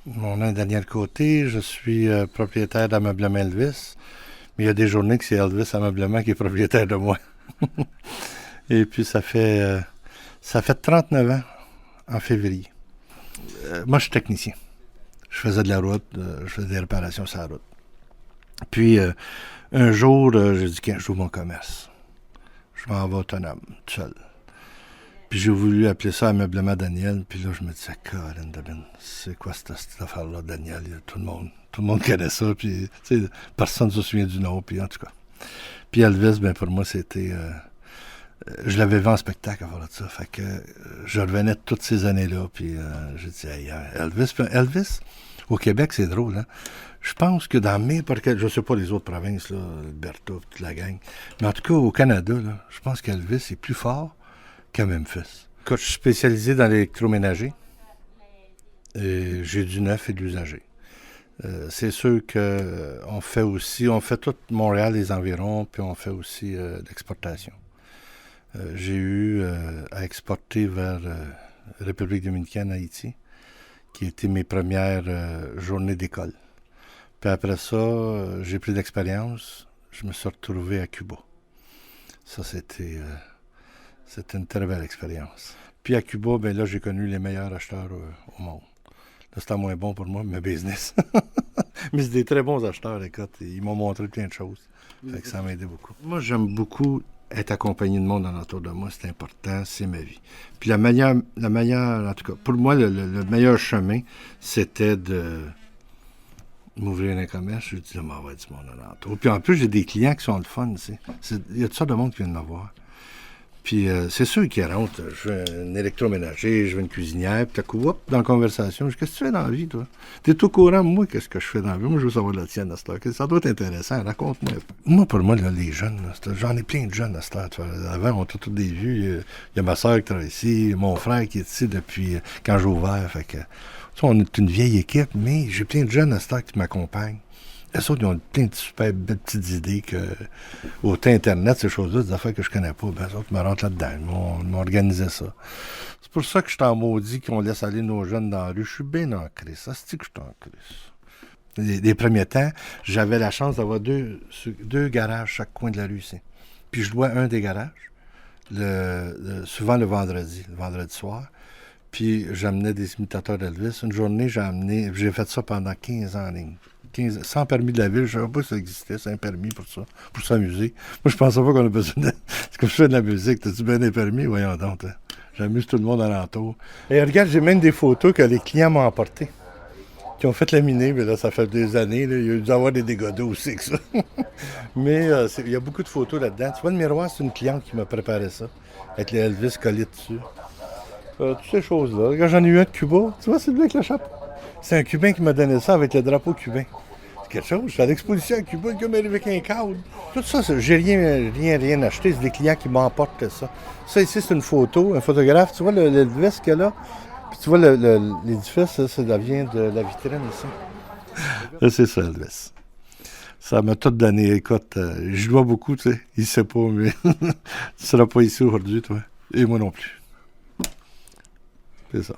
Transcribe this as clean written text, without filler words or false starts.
Mon nom est Daniel Côté, je suis propriétaire d'Ameublement Elvis, mais il y a des journées que c'est Elvis Ameublement qui est propriétaire de moi. Et puis ça fait 39 ans en février. Moi, je suis technicien. Je faisais de la route, je faisais des réparations sur la route. Puis un jour, j'ai dit que j'ouvre mon commerce. Je m'en vais autonome, tout seul. Puis j'ai voulu appeler ça Ameublement Daniel, puis là, je me disais, Colin Devin, c'est quoi cette affaire-là, Daniel? Tout le monde connaît ça, puis personne ne se souvient du nom, puis en tout cas. Puis Elvis, ben pour moi, c'était... je l'avais vu en spectacle avant de ça, fait que je revenais de toutes ces années-là, puis j'ai dit, hey, Elvis, au Québec, c'est drôle, hein? Je pense que dans n'importe quel... Je sais pas les autres provinces, là, Alberta, toute la gang, mais en tout cas, au Canada, là, je pense qu'Elvis est plus fort qu'à Memphis. Quand je suis spécialisé dans l'électroménager, j'ai du neuf et de l'usager. C'est sûr qu'on fait tout Montréal, les environs, puis on fait aussi l'exportation. J'ai eu à exporter vers République dominicaine, Haïti, qui étaient mes premières journées d'école. Puis après ça, j'ai pris d'expérience, je me suis retrouvé à Cuba. Ça, c'était une très belle expérience. Puis à Cuba, ben là, j'ai connu les meilleurs acheteurs au monde. Là, c'était moins bon pour moi, mais business. Mais c'est des très bons acheteurs, écoute. Ils m'ont montré plein de choses. Fait que ça m'a aidé beaucoup. Moi, j'aime beaucoup être accompagné de monde autour de moi. C'est important, c'est ma vie. Puis la meilleure, en tout cas, pour moi, le meilleur chemin, c'était de m'ouvrir un commerce. Je me dis, on va du monde alentour. Puis en plus, j'ai des clients qui sont le fun, tu sais. Il y a toutes sortes de monde qui viennent me voir. Puis c'est sûr qu'ils rentrent. Je veux un électroménager, je veux une cuisinière. Puis t'as coup, hop, dans la conversation, je dis, qu'est-ce que tu fais dans la vie, toi? T'es au courant, moi, qu'est-ce que je fais dans la vie? Moi, je veux savoir la tienne à cette heure. Ça doit être intéressant, raconte-moi. Moi, pour moi, là, les jeunes, là, j'en ai plein de jeunes à cette heure. Avant, on était tous des vieux. Il y a ma soeur qui travaille ici, mon frère qui est ici depuis quand j'ai ouvert. Fait que, on est une vieille équipe, mais j'ai plein de jeunes à cette heure qui m'accompagnent. Les autres, ils ont plein de super belles petites idées que, autant Internet, ces choses-là, des affaires que je connais pas, ben, les autres me rentrent là-dedans, ils m'ont organisé ça. C'est pour ça que je suis en maudit qu'on laisse aller nos jeunes dans la rue. Je suis bien ancré, ça, c'est que je suis ancré. Les premiers temps, j'avais la chance d'avoir deux garages chaque coin de la rue ici. Puis je louais un des garages, souvent le vendredi soir. Puis j'amenais des imitateurs d'Elvis. Une journée, j'ai fait ça pendant 15 ans en ligne. Sans permis de la ville, je ne savais pas que ça existait, c'est un permis pour ça, pour s'amuser. Moi, je pensais pas qu'on a besoin de... C'est comme je fais de la musique, t'as-tu bien des permis? Voyons donc, hein. J'amuse tout le monde alentour. Et regarde, j'ai même des photos que les clients m'ont emportées, qui ont fait laminer, mais là, ça fait des années, là, il y a dû avoir des dégâts d'eau aussi que ça. Mais il y a beaucoup de photos là-dedans. Tu vois, le miroir, c'est une cliente qui m'a préparé ça, avec les Elvis collés dessus. Toutes ces choses-là. Regarde, j'en ai eu un de Cuba. Tu vois, c'est lui avec le chapeau. C'est un Cubain qui m'a donné ça avec le drapeau cubain. C'est quelque chose. Je suis à l'exposition à Cuba, le gars m'est arrivé avec un cadre. Tout ça, j'ai rien acheté. C'est des clients qui m'emportent ça. Ça ici, c'est une photo, un photographe. Tu vois l'édifice qu'il y a là? Puis tu vois l'édifice, ça vient de la vitrine ici. Là, c'est ça, Elvis. Ça m'a tout donné. Écoute, je dois beaucoup, tu sais. Il sait pas, mais tu seras pas ici aujourd'hui, toi. Et moi non plus. C'est ça.